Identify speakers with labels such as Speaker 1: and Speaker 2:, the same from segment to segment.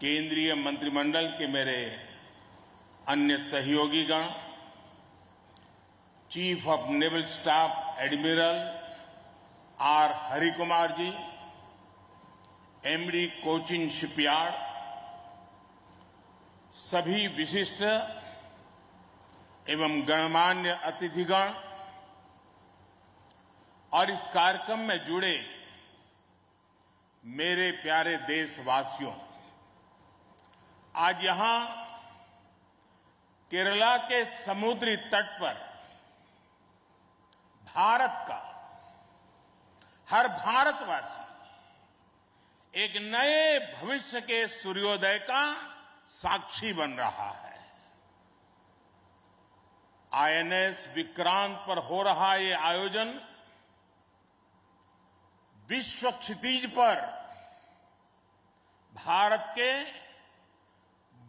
Speaker 1: केंद्रीय मंत्रिमंडल के मेरे अन्य सहयोगीगण, chief of naval staff admiral R Harikumar ji, MD Cochin shipyard, सभी विशिष्ट एवं गणमान्य अतिथिगण और इस कार्यक्रम में जुड़े मेरे प्यारे देशवासियों, आज यहां केरला के समुद्री तट पर भारत का हर भारतवासी एक नए भविष्य के सूर्योदय का साक्षी बन रहा है। आईएनएस विक्रांत पर हो रहा ये आयोजन विश्व क्षितिज पर भारत के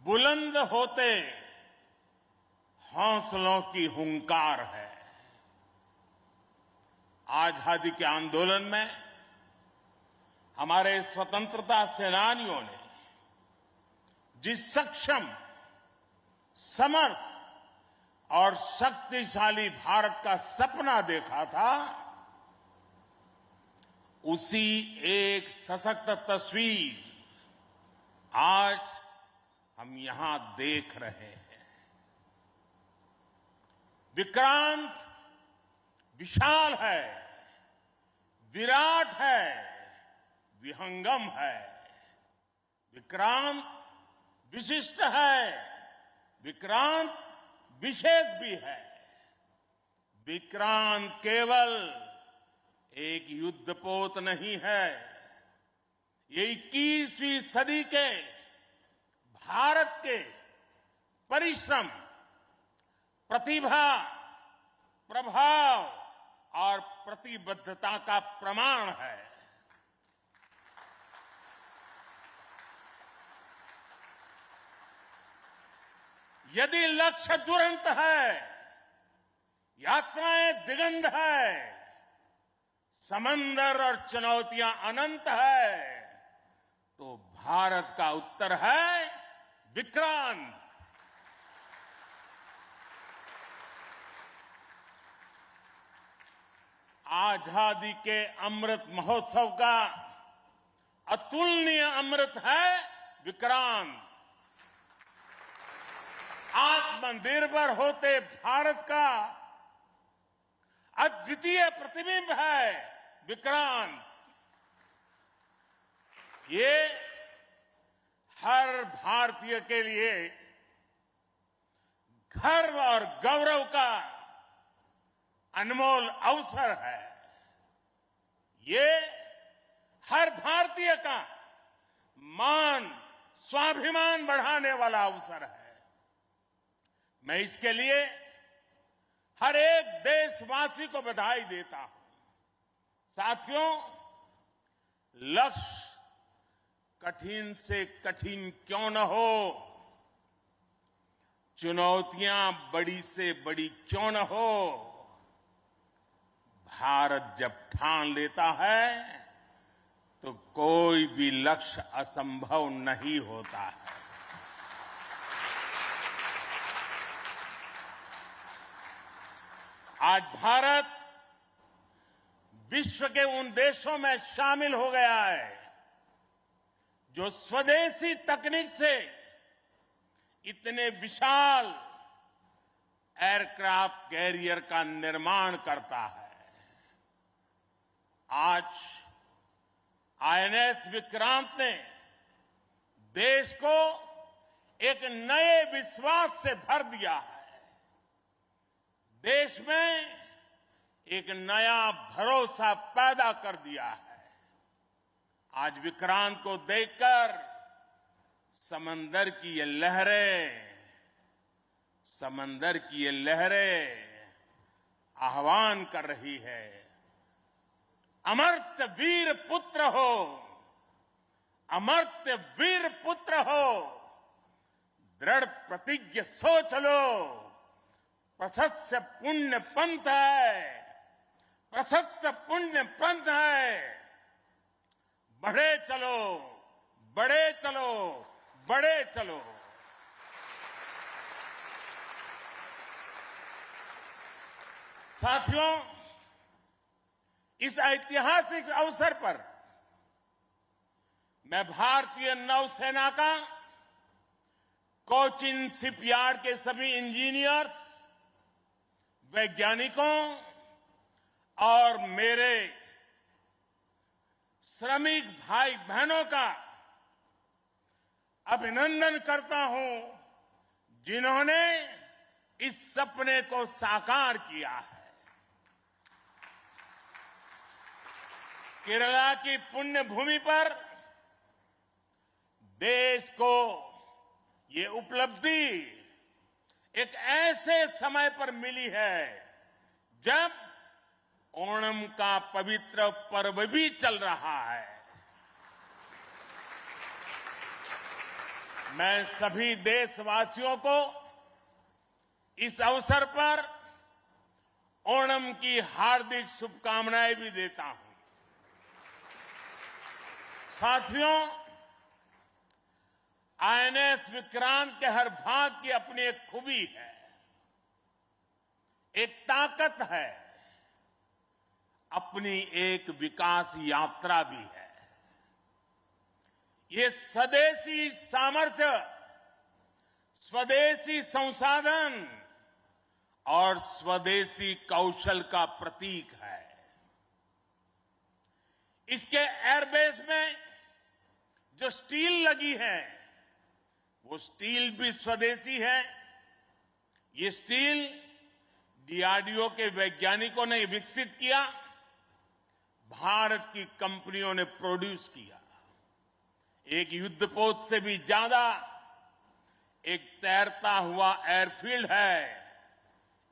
Speaker 1: बुलंद होते हौसलों की हुंकार है। आजादी के आंदोलन में हमारे स्वतंत्रता सेनानियों ने जिस सक्षम, समर्थ और शक्तिशाली भारत का सपना देखा था, उसी एक सशक्त तस्वीर आज हम यहां देख रहे हैं। विक्रांत विशाल है, विराट है, विहंगम है। विक्रांत विशिष्ट है, विक्रांत विशेष भी है। विक्रांत केवल एक युद्धपोत नहीं है, ये 21वीं सदी के भारत के परिश्रम, प्रतिभा, प्रभाव और प्रतिबद्धता का प्रमाण है। यदि लक्ष्य दुरंत है, यात्राएं दिगंत है, समंदर और चुनौतियां अनंत है, तो भारत का उत्तर है विक्रांत। आजादी के अमृत महोत्सव का अतुलनीय अमृत है विक्रांत। आत्मनिर्भर होते भारत का अद्वितीय प्रतिबिंब है विक्रांत। ये हर भारतीय के लिए गर्व और गौरव का अनमोल अवसर है। ये हर भारतीय का मान, स्वाभिमान बढ़ाने वाला अवसर है। मैं इसके लिए हर एक देशवासी को बधाई देता हूं। साथियों, लक्ष्य कठिन से कठिन क्यों न हो, चुनौतियां बड़ी से बड़ी क्यों न हो, भारत जब ठान लेता है तो कोई भी लक्ष्य असंभव नहीं होता है। आज भारत विश्व के उन देशों में शामिल हो गया है जो स्वदेशी तकनीक से इतने विशाल एयरक्राफ्ट कैरियर का निर्माण करता है। आज आईएनएस विक्रांत ने देश को एक नए विश्वास से भर दिया है। देश में एक नया भरोसा पैदा कर दिया है। आज विक्रांत को देखकर समंदर की ये लहरें आह्वान कर रही है, अमर्त्य वीर पुत्र हो, अमर्त्य वीर पुत्र हो, दृढ़ प्रतिज्ञ सोच लो, प्रशस्त पुण्य पंथ है, प्रशस्त पुण्य पंथ है। बढ़े चलो, बढ़े चलो। साथियों, इस ऐतिहासिक अवसर पर मैं भारतीय नौसेना का कोचिन शिपयार्ड के सभी इंजीनियर्स, वैज्ञानिकों और मेरे श्रमिक भाई बहनों का अभिनंदन करता हूं, जिन्होंने इस सपने को साकार किया है। केरला की पुण्य भूमि पर देश को ये उपलब्धि एक ऐसे समय पर मिली है जब ओणम का पवित्र पर्व भी चल रहा है। मैं सभी देशवासियों को इस अवसर पर ओणम की हार्दिक शुभकामनाएं भी देता हूं। साथियों, आईएनएस विक्रांत के हर भाग की अपनी एक खूबी है, एक ताकत है, अपनी एक विकास यात्रा भी है। ये स्वदेशी सामर्थ्य, स्वदेशी संसाधन और स्वदेशी कौशल का प्रतीक है। इसके एयरबेस में जो स्टील लगी है, वो स्टील भी स्वदेशी है। ये स्टील डीआरडीओ के वैज्ञानिकों ने विकसित किया, भारत की कंपनियों ने प्रोड्यूस किया। एक युद्धपोत से भी ज्यादा एक तैरता हुआ एयरफील्ड है,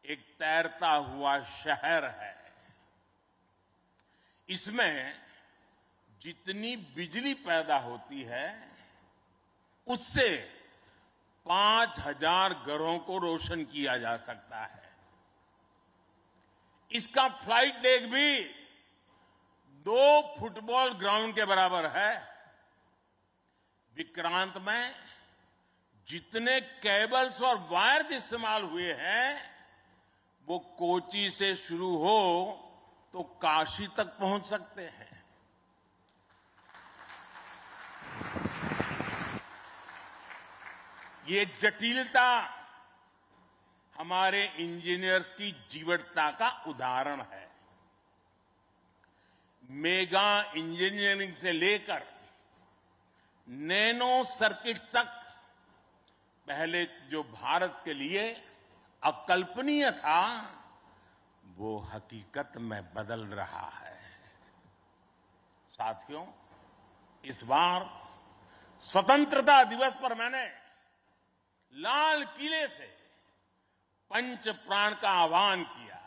Speaker 1: एक तैरता हुआ शहर है। इसमें जितनी बिजली पैदा होती है, उससे 5000 घरों को रोशन किया जा सकता है। इसका फ्लाइट डेक भी 2 फुटबॉल ग्राउंड के बराबर है। विक्रांत में जितने केबल्स और वायर्स इस्तेमाल हुए हैं, वो कोची से शुरू हो तो काशी तक पहुंच सकते हैं। ये जटिलता हमारे इंजीनियर्स की जीवटता का उदाहरण है। मेगा इंजीनियरिंग से लेकर नैनो सर्किट्स तक पहले जो भारत के लिए अकल्पनीय था, वो हकीकत में बदल रहा है। साथियों, इस बार स्वतंत्रता दिवस पर मैंने लाल किले से पंच प्राण का आह्वान किया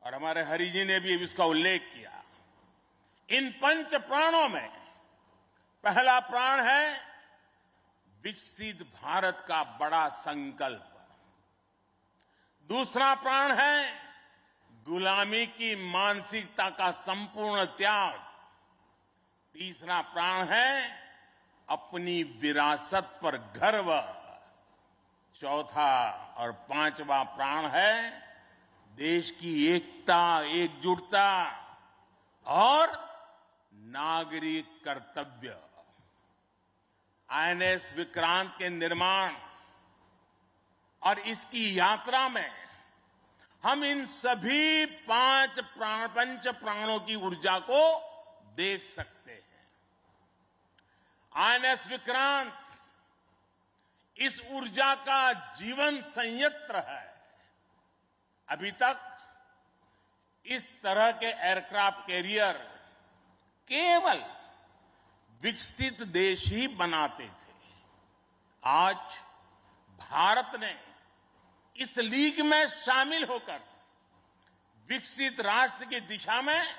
Speaker 1: और हमारे हरि जी ने भी इसका उल्लेख किया। इन पंच प्राणों में पहला प्राण है विकसित भारत का बड़ा संकल्प। दूसरा प्राण है गुलामी की मानसिकता का संपूर्ण त्याग। तीसरा प्राण है अपनी विरासत पर गर्व। चौथा और पांचवा प्राण है देश की एकता, एकजुटता और नागरिक कर्तव्य। आईएनएस विक्रांत के निर्माण और इसकी यात्रा में हम इन सभी पंच प्राणों की ऊर्जा को देख सकते हैं। आईएनएस विक्रांत इस ऊर्जा का जीवन संयंत्र है। अभी तक इस तरह के एयरक्राफ्ट कैरियर केवल विकसित देश ही बनाते थे। आज भारत ने इस लीग में शामिल होकर विकसित राष्ट्र की दिशा में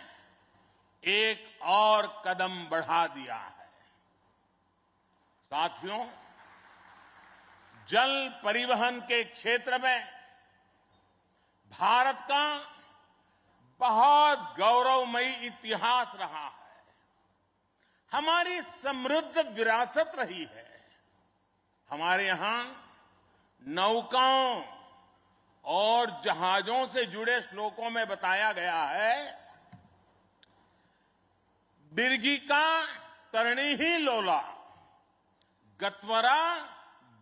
Speaker 1: एक और कदम बढ़ा दिया है। साथियों, जल परिवहन के क्षेत्र में भारत का बहुत गौरवमयी इतिहास रहा है। हमारी समृद्ध विरासत रही है। हमारे यहां नौकाओं और जहाजों से जुड़े श्लोकों में बताया गया है, दीर्घिका तरणी ही लोला गत्वरा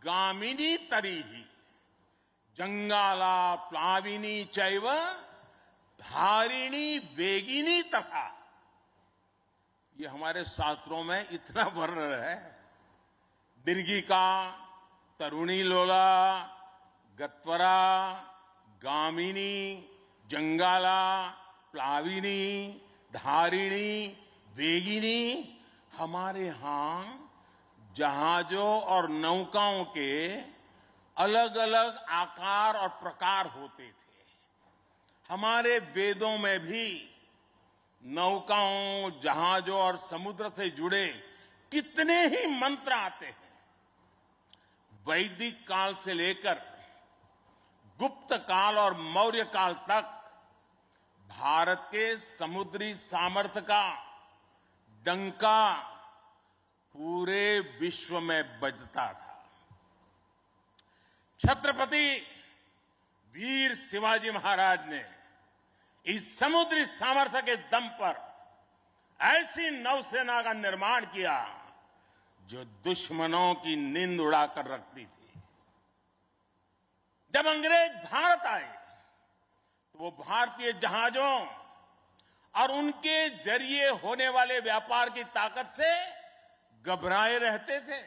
Speaker 1: गामिनी तरीही जंगाला प्लाविनी चैव धारिणी वेगिनी तथा। ये हमारे शास्त्रों में इतना वर्णन है। दीर्घिका तरुणी लोला गत्वरा गामिनी जंगाला प्लाविनी धारिणी वेगिनी। हमारे यहां जहाजों और नौकाओं के अलग अलग आकार और प्रकार होते थे। हमारे वेदों में भी नौकाओं, जहाजों और समुद्र से जुड़े कितने ही मंत्र आते हैं। वैदिक काल से लेकर गुप्त काल और मौर्य काल तक भारत के समुद्री सामर्थ्य का डंका पूरे विश्व में बजता था। छत्रपति वीर शिवाजी महाराज ने इस समुद्री सामर्थ्य के दम पर ऐसी नौसेना का निर्माण किया जो दुश्मनों की नींद उड़ाकर रखती थी। जब अंग्रेज भारत आए तो वो भारतीय जहाजों और उनके जरिए होने वाले व्यापार की ताकत से घबराए रहते थे।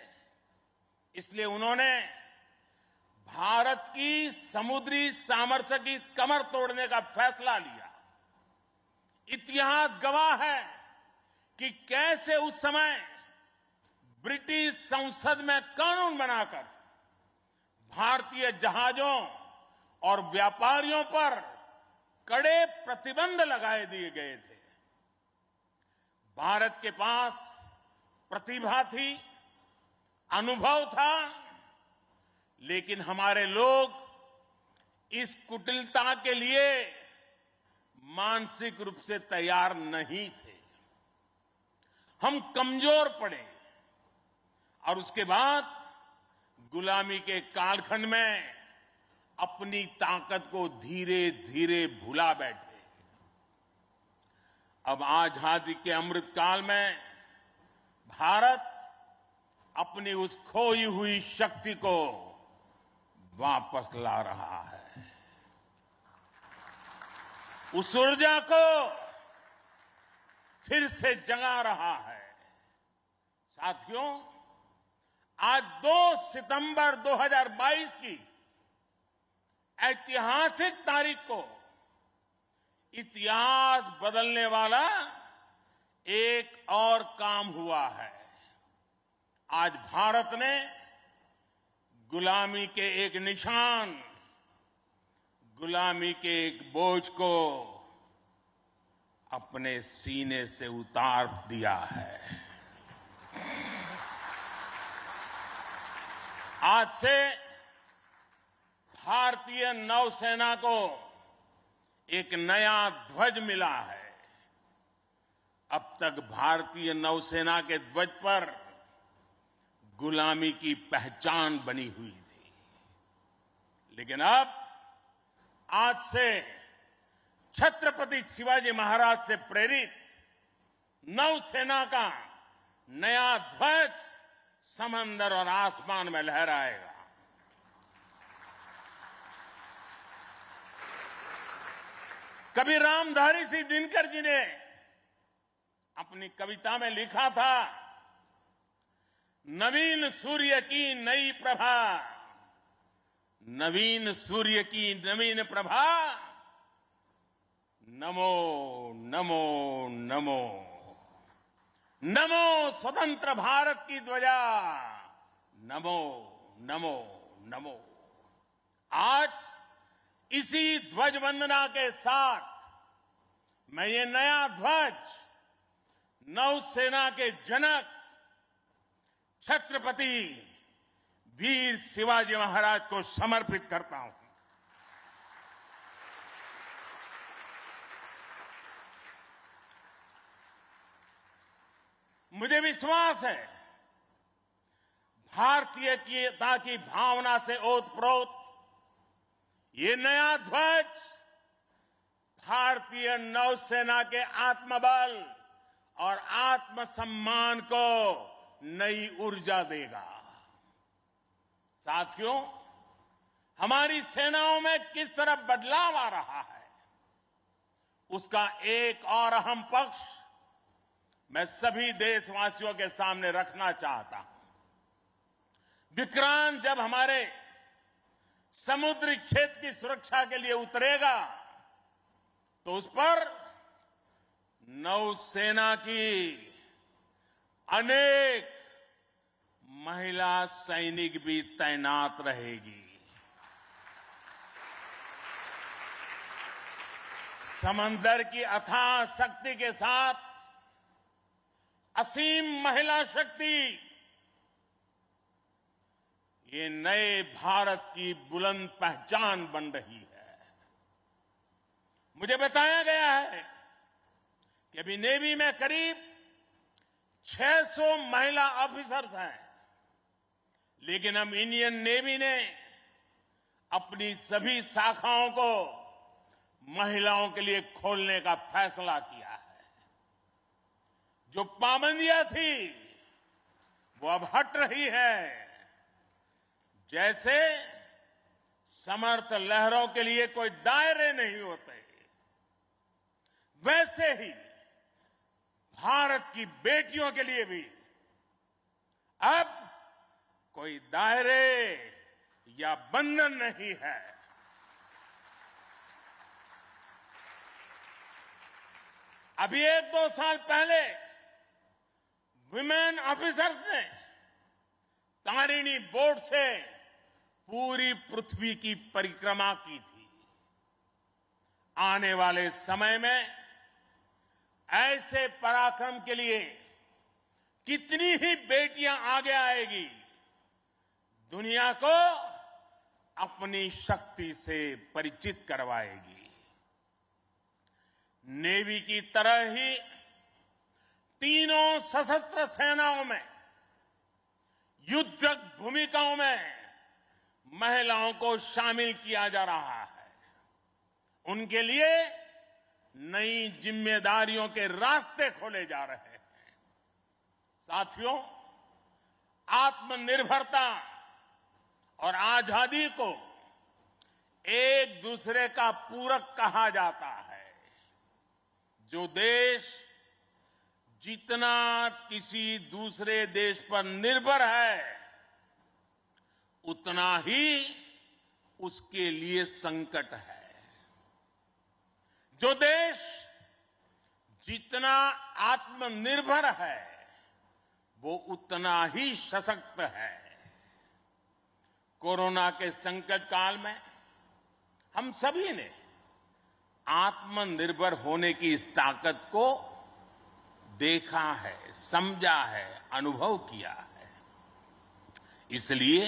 Speaker 1: इसलिए उन्होंने भारत की समुद्री सामर्थ्य की कमर तोड़ने का फैसला लिया। इतिहास गवाह है कि कैसे उस समय ब्रिटिश संसद में कानून बनाकर भारतीय जहाजों और व्यापारियों पर कड़े प्रतिबंध लगाए दिए गए थे। भारत के पास प्रतिभा थी, अनुभव था, लेकिन हमारे लोग इस कुटिलता के लिए मानसिक रूप से तैयार नहीं थे। हम कमजोर पड़े और उसके बाद गुलामी के कालखंड में अपनी ताकत को धीरे धीरे भुला बैठे। अब आजादी के अमृत काल में भारत अपनी उस खोई हुई शक्ति को वापस ला रहा है। उस ऊर्जा को फिर से जगा रहा है। साथियों, आज 2 सितंबर 2022 की ऐतिहासिक तारीख को इतिहास बदलने वाला एक और काम हुआ है। आज भारत ने गुलामी के एक निशान, गुलामी के एक बोझ को अपने सीने से उतार दिया है। आज से भारतीय नौसेना को एक नया ध्वज मिला है। अब तक भारतीय नौसेना के ध्वज पर गुलामी की पहचान बनी हुई थी, लेकिन अब आज से छत्रपति शिवाजी महाराज से प्रेरित नौसेना का नया ध्वज समंदर और आसमान में लहराएगा। कभी रामधारी सिंह दिनकर जी ने अपनी कविता में लिखा था, नवीन सूर्य की नई प्रभा, नवीन सूर्य की नवीन प्रभा, नमो नमो नमो, नमो स्वतंत्र भारत की ध्वजा, नमो नमो नमो। आज इसी ध्वज वंदना के साथ मैं ये नया ध्वज नौसेना के जनक छत्रपति वीर शिवाजी महाराज को समर्पित करता हूं। मुझे विश्वास है भारतीयता की भावना से ओतप्रोत ये नया ध्वज भारतीय नौसेना के आत्मबल और आत्मसम्मान को नई ऊर्जा देगा। साथियों, हमारी सेनाओं में किस तरह बदलाव आ रहा है, उसका एक और अहम पक्ष मैं सभी देशवासियों के सामने रखना चाहता हूं। विक्रांत जब हमारे समुद्री क्षेत्र की सुरक्षा के लिए उतरेगा तो उस पर नौसेना की अनेक महिला सैनिक भी तैनात रहेगी। समंदर की अथाह शक्ति के साथ असीम महिला शक्ति ये नए भारत की बुलंद पहचान बन रही है। मुझे बताया गया है कि अभी नेवी में करीब 600 महिला ऑफिसर्स हैं, लेकिन अब इंडियन नेवी ने अपनी सभी शाखाओं को महिलाओं के लिए खोलने का फैसला किया है। जो पाबंदियां थी वो अब हट रही है। जैसे समर्थ लहरों के लिए कोई दायरे नहीं होते, वैसे ही भारत की बेटियों के लिए भी अब कोई दायरे या बंधन नहीं है। अभी 1-2 साल पहले विमेन ऑफिसर्स ने तारिणी बोट से पूरी पृथ्वी की परिक्रमा की थी। आने वाले समय में ऐसे पराक्रम के लिए कितनी ही बेटियां आगे आएगी, दुनिया को अपनी शक्ति से परिचित करवाएगी। नेवी की तरह ही तीनों सशस्त्र सेनाओं में युद्धक भूमिकाओं में महिलाओं को शामिल किया जा रहा है। उनके लिए नई जिम्मेदारियों के रास्ते खोले जा रहे हैं। साथियों, आत्मनिर्भरता और आजादी को एक दूसरे का पूरक कहा जाता है। जो देश जितना किसी दूसरे देश पर निर्भर है, उतना ही उसके लिए संकट है। जो देश जितना आत्मनिर्भर है, वो उतना ही सशक्त है। कोरोना के संकट काल में हम सभी ने आत्मनिर्भर होने की इस ताकत को देखा है, समझा है, अनुभव किया है। इसलिए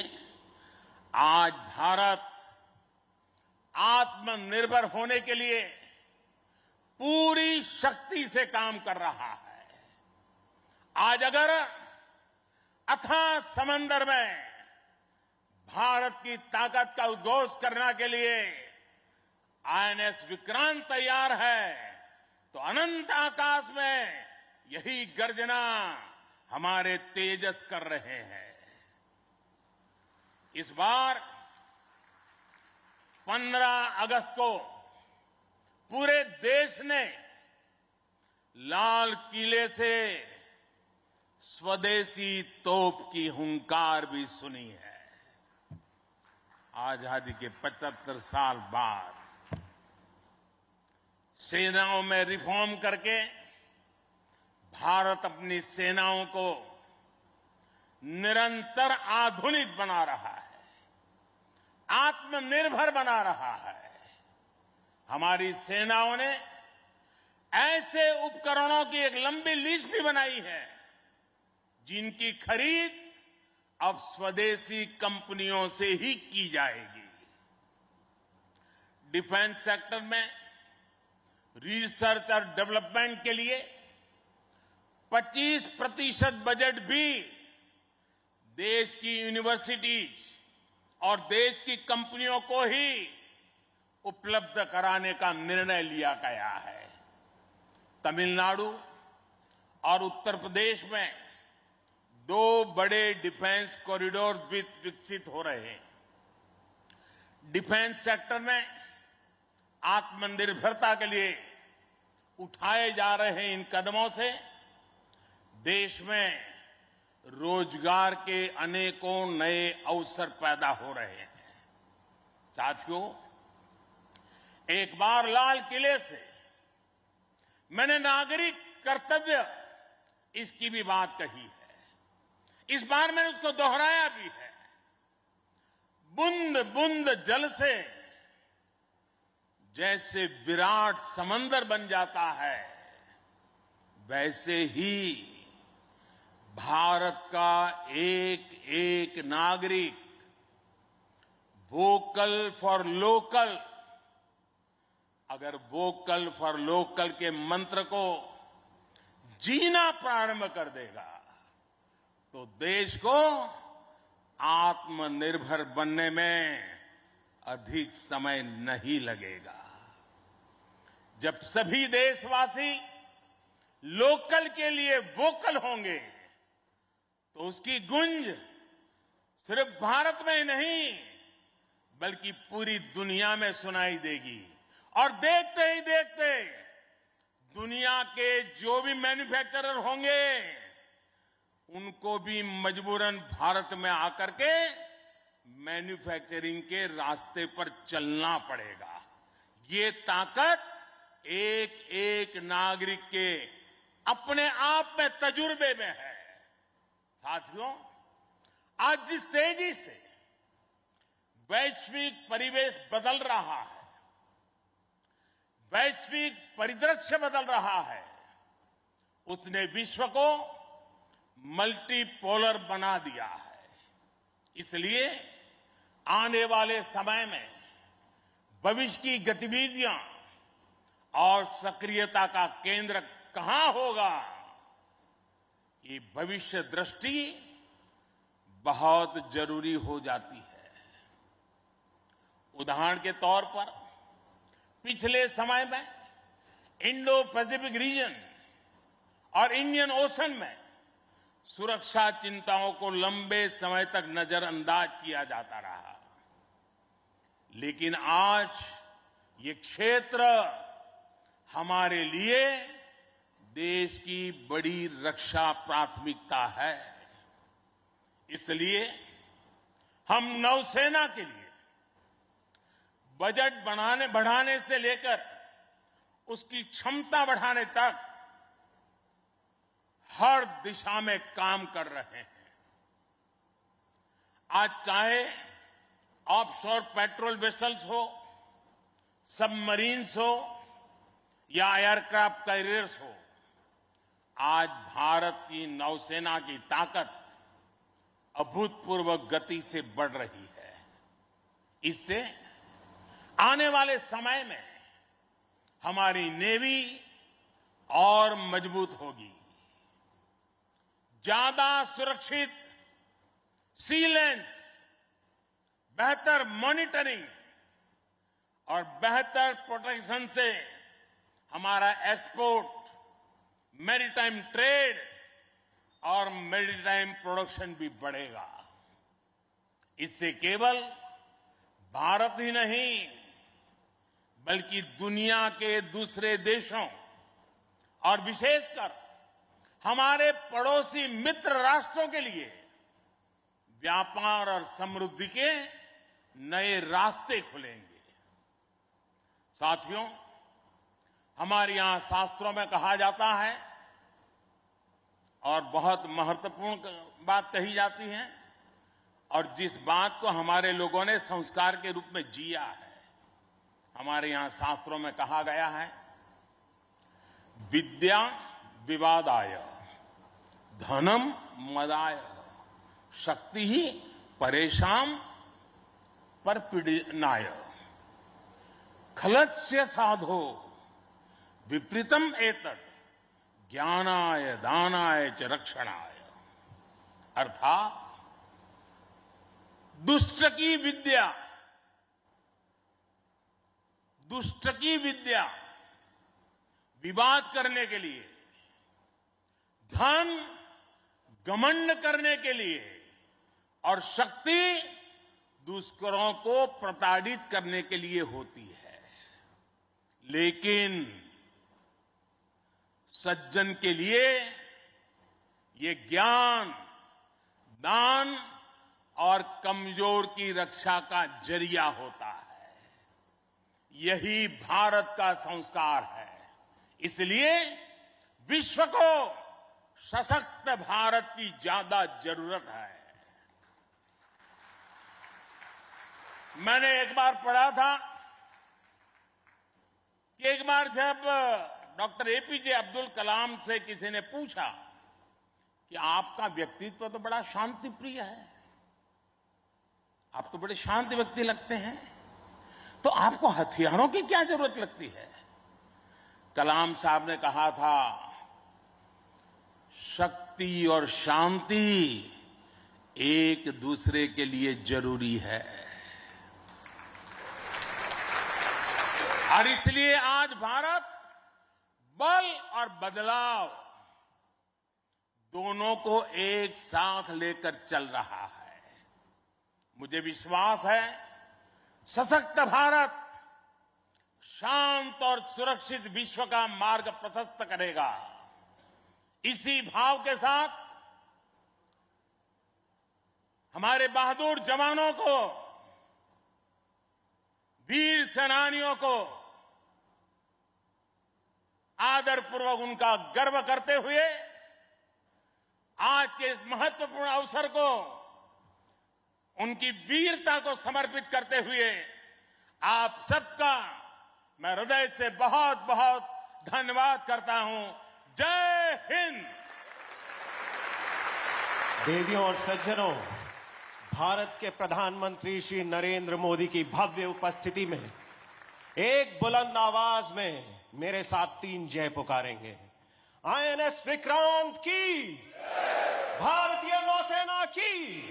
Speaker 1: आज भारत आत्मनिर्भर होने के लिए पूरी शक्ति से काम कर रहा है। आज अगर अथाह समंदर में भारत की ताकत का उद्घोष करने के लिए आईएनएस विक्रांत तैयार है, तो अनंत आकाश में यही गर्जना हमारे तेजस कर रहे हैं। इस बार 15 अगस्त को पूरे देश ने लाल किले से स्वदेशी तोप की हुंकार भी सुनी है। आजादी के 75 साल बाद सेनाओं में रिफॉर्म करके भारत अपनी सेनाओं को निरंतर आधुनिक बना रहा है, आत्मनिर्भर बना रहा है। हमारी सेनाओं ने ऐसे उपकरणों की एक लंबी लिस्ट भी बनाई है जिनकी खरीद अब स्वदेशी कंपनियों से ही की जाएगी। डिफेंस सेक्टर में रिसर्च और डेवलपमेंट के लिए 25% बजट भी देश की यूनिवर्सिटीज और देश की कंपनियों को ही उपलब्ध कराने का निर्णय लिया गया है। तमिलनाडु और उत्तर प्रदेश में 2 बड़े डिफेंस कॉरिडोर भी विकसित हो रहे हैं। डिफेंस सेक्टर में आत्मनिर्भरता के लिए उठाए जा रहे इन कदमों से देश में रोजगार के अनेकों नए अवसर पैदा हो रहे हैं। साथियों, एक बार लाल किले से मैंने नागरिक कर्तव्य इसकी भी बात कही है। इस बार मैंने उसको दोहराया भी है। बूंद बूंद जल से जैसे विराट समंदर बन जाता है, वैसे ही भारत का एक एक नागरिक वोकल फॉर लोकल, अगर वोकल फॉर लोकल के मंत्र को जीना प्रारंभ कर देगा तो देश को आत्मनिर्भर बनने में अधिक समय नहीं लगेगा। जब सभी देशवासी लोकल के लिए वोकल होंगे तो उसकी गूंज सिर्फ भारत में ही नहीं बल्कि पूरी दुनिया में सुनाई देगी। और देखते ही देखते दुनिया के जो भी मैन्युफैक्चरर होंगे उनको भी मजबूरन भारत में आकर के मैन्युफैक्चरिंग के रास्ते पर चलना पड़ेगा। ये ताकत एक एक नागरिक के अपने आप में तजुर्बे में है। साथियों, आज जिस तेजी से वैश्विक परिवेश बदल रहा है, वैश्विक परिदृश्य बदल रहा है, उसने विश्व को मल्टीपोलर बना दिया है। इसलिए आने वाले समय में भविष्य की गतिविधियां और सक्रियता का केंद्र कहां होगा, ये भविष्य दृष्टि बहुत जरूरी हो जाती है। उदाहरण के तौर पर पिछले समय में इंडो पैसिफिक रीजन और इंडियन ओशन में सुरक्षा चिंताओं को लंबे समय तक नजरअंदाज किया जाता रहा, लेकिन आज ये क्षेत्र हमारे लिए देश की बड़ी रक्षा प्राथमिकता है। इसलिए हम नौसेना के लिए बजट बढ़ाने से लेकर उसकी क्षमता बढ़ाने तक हर दिशा में काम कर रहे हैं। आज चाहे ऑफशोर पेट्रोल वेसल्स हो, सबमरीन्स हो या एयरक्राफ्ट कैरियर्स हो, आज भारत की नौसेना की ताकत अभूतपूर्व गति से बढ़ रही है। इससे आने वाले समय में हमारी नेवी और मजबूत होगी। ज्यादा सुरक्षित सी लेन्स, बेहतर मॉनिटरिंग और बेहतर प्रोटेक्शन से हमारा एक्सपोर्ट, मैरीटाइम ट्रेड और मैरीटाइम प्रोडक्शन भी बढ़ेगा। इससे केवल भारत ही नहीं बल्कि दुनिया के दूसरे देशों और विशेषकर हमारे पड़ोसी मित्र राष्ट्रों के लिए व्यापार और समृद्धि के नए रास्ते खुलेंगे। साथियों, हमारे यहां शास्त्रों में कहा जाता है और बहुत महत्वपूर्ण बात कही जाती है और जिस बात को हमारे लोगों ने संस्कार के रूप में जिया है, हमारे यहां शास्त्रों में कहा गया है, विद्या विवादाय धनम मदाय शक्ति ही परेशान परपीडनाय खलस्य साधो विपरीतम एतत् ज्ञानाय दानाय च रक्षणाय, अर्थात दुष्ट की विद्या विवाद करने के लिए, धन घमंड करने के लिए और शक्ति दुष्करों को प्रताड़ित करने के लिए होती है। लेकिन सज्जन के लिए ये ज्ञान, दान और कमजोर की रक्षा का जरिया होता है। यही भारत का संस्कार है। इसलिए विश्व को सशक्त भारत की ज्यादा जरूरत है। मैंने एक बार पढ़ा था कि एक बार जब डॉक्टर एपीजे अब्दुल कलाम से किसी ने पूछा कि आपका व्यक्तित्व तो बड़ा शांति प्रिय है, आप तो बड़े शांत व्यक्ति लगते हैं, तो आपको हथियारों की क्या जरूरत लगती है? कलाम साहब ने कहा था, शक्ति और शांति एक दूसरे के लिए जरूरी है। और इसलिए आज भारत बल और बदलाव दोनों को एक साथ लेकर चल रहा है। मुझे विश्वास है, सशक्त भारत शांत और सुरक्षित विश्व का मार्ग प्रशस्त करेगा। इसी भाव के साथ हमारे बहादुर जवानों को, वीर सेनानियों को आदरपूर्वक उनका गर्व करते हुए आज के इस महत्वपूर्ण अवसर को उनकी वीरता को समर्पित करते हुए आप सबका मैं हृदय से बहुत बहुत धन्यवाद करता हूं। जय हिंद।
Speaker 2: देवियों और सज्जनों, भारत के प्रधानमंत्री श्री नरेंद्र मोदी की भव्य उपस्थिति में एक बुलंद आवाज में मेरे साथ 3 जय पुकारेंगे। आईएनएस विक्रांत की, भारतीय नौसेना की,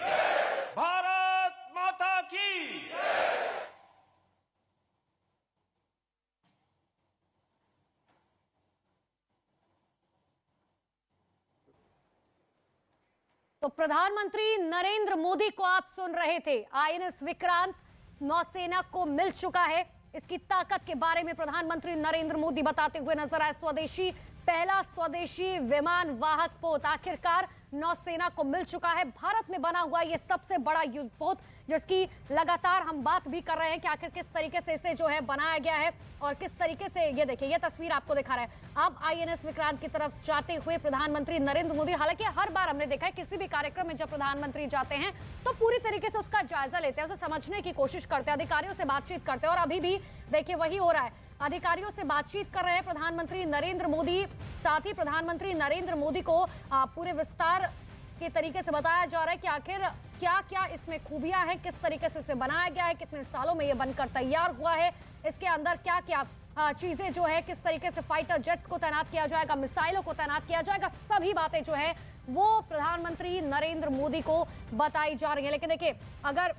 Speaker 2: भारत माता की।
Speaker 3: तो प्रधानमंत्री नरेंद्र मोदी को आप सुन रहे थे। आईएनएस विक्रांत नौसेना को मिल चुका है। इसकी ताकत के बारे में प्रधानमंत्री नरेंद्र मोदी बताते हुए नजर आए। पहला स्वदेशी विमान वाहक पोत आखिरकार नौसेना को मिल चुका है। भारत में बना हुआ ये सबसे बड़ा युद्धपोत, जिसकी लगातार हम बात भी कर रहे हैं कि आखिर किस तरीके से इसे जो है बनाया गया है और किस तरीके से, ये देखिए ये तस्वीर आपको दिखा रहा है। अब आईएनएस विक्रांत की तरफ जाते हुए प्रधानमंत्री नरेंद्र मोदी, हालांकि हर बार हमने देखा है किसी भी कार्यक्रम में जब प्रधानमंत्री जाते हैं तो पूरी तरीके से उसका जायजा लेते हैं, उसे समझने की कोशिश करते हैं, अधिकारियों से बातचीत करते हैं। और अभी भी देखिए वही हो रहा है, अधिकारियों से बातचीत कर रहे हैं प्रधानमंत्री नरेंद्र मोदी। साथ ही प्रधानमंत्री नरेंद्र मोदी को पूरे विस्तार के तरीके से बताया जा रहा है कि आखिर क्या क्या इसमें खूबियां हैं, किस तरीके से इसे बनाया गया है, कितने सालों में ये बनकर तैयार हुआ है, इसके अंदर क्या क्या चीजें जो है, किस तरीके से फाइटर जेट्स को तैनात किया जाएगा, मिसाइलों को तैनात किया जाएगा, सभी बातें जो है वो प्रधानमंत्री नरेंद्र मोदी को बताई जा रही है। लेकिन देखिए, अगर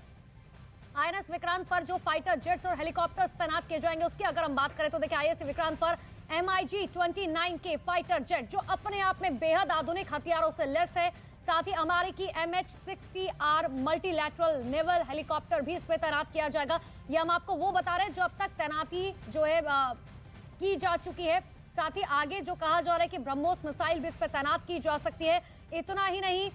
Speaker 3: आईएनएस विक्रांत पर जो फाइटर जेट्स और हेलीकॉप्टर्स तैनात किए जाएंगे उसकी अगर हम बात करें तो देखिए, आईएनएस विक्रांत पर MiG-29 के फाइटर जेट जो अपने आप में बेहद आधुनिक हथियारों से लैस है, साथ ही अमेरिकी MH-60R मल्टीलैटरल नेवल हेलीकॉप्टर भी इस पे तैनात किया जाएगा। ये हम आपको वो बता रहे हैं जो अब तक तैनाती जो है की जा चुकी है। साथ ही आगे जो कहा जा रहा है कि ब्रह्मोस मिसाइल भी इस पे तैनात की जा सकती है। इतना ही नहीं,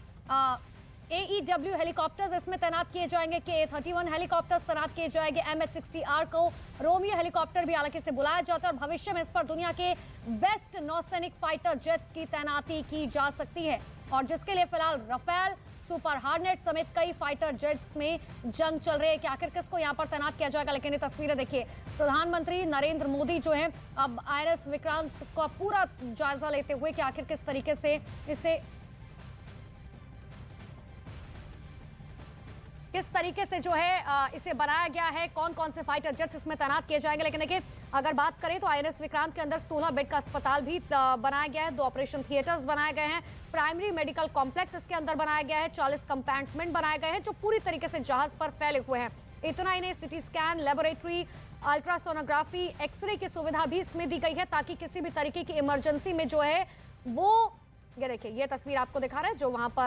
Speaker 3: AEW हेलीकॉप्टर्स इसमें तैनात किए जाएंगे, KA-31 हेलीकॉप्टर्स तैनात किए जाएंगे, MH-60R को रोमियो हेलीकॉप्टर भी हालांकि से बुलाया जाता है और भविष्य में इस पर दुनिया के बेस्ट नौसैनिक फाइटर जेट्स की तैनाती की जा सकती है। और जिसके लिए फिलहाल राफेल, सुपर हार्नेट समेत कई फाइटर जेट्स में जंग चल रही है कि आखिर किसको यहां पर तैनात किया जाएगा। लेकिन ये तस्वीरें देखिए, प्रधानमंत्री नरेंद्र मोदी जो है अब आईएनएस विक्रांत का पूरा जायजा लेते हुए कि आखिर किस तरीके से किस तरीके से जो है इसे बनाया गया है, कौन कौन से फाइटर जेट्स इसमें तैनात किए जाएंगे। लेकिन देखिए, अगर बात करें तो आईएनएस विक्रांत के अंदर 16 बेड का अस्पताल भी बनाया गया है, 2 ऑपरेशन थिएटर्स बनाए गए हैं, प्राइमरी मेडिकल कॉम्प्लेक्स इसके अंदर बनाया गया है, 40 कंपार्टमेंट बनाए गए हैं जो पूरी तरीके से जहाज पर फैले हुए हैं। इतना ही नहीं, CT scan, laboratory, ultrasonography, x ray की सुविधा भी इसमें दी गई है ताकि किसी भी तरीके की इमरजेंसी में जो है वो, ये देखिए, ये तस्वीर आपको दिखा रहा है जो वहां पर